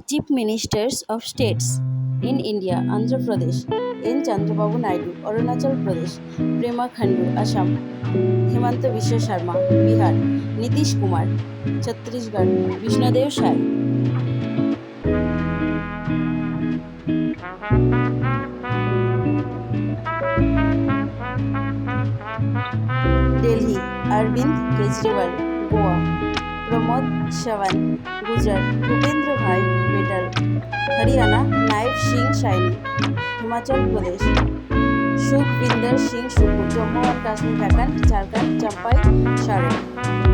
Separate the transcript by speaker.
Speaker 1: Chief Ministers of States in India, Andhra Pradesh, N. Chandrababu Naidu, Arunachal Pradesh, Prema Khandu, Assam, Himanta Biswa Sharma, Bihar, Nitish Kumar, Chhattisgarh, Vishnodev Sai, Delhi, Arvind Kejriwal, Goa, Pramod Sawan, Gujarat, Bhupendra Bhai Patel, Haryana, Naib Singh Saini, Himachal Pradesh, Sukhvinder Singh Suku, Jammu and Kashmir vacant, Jharkhand, Champai Soren.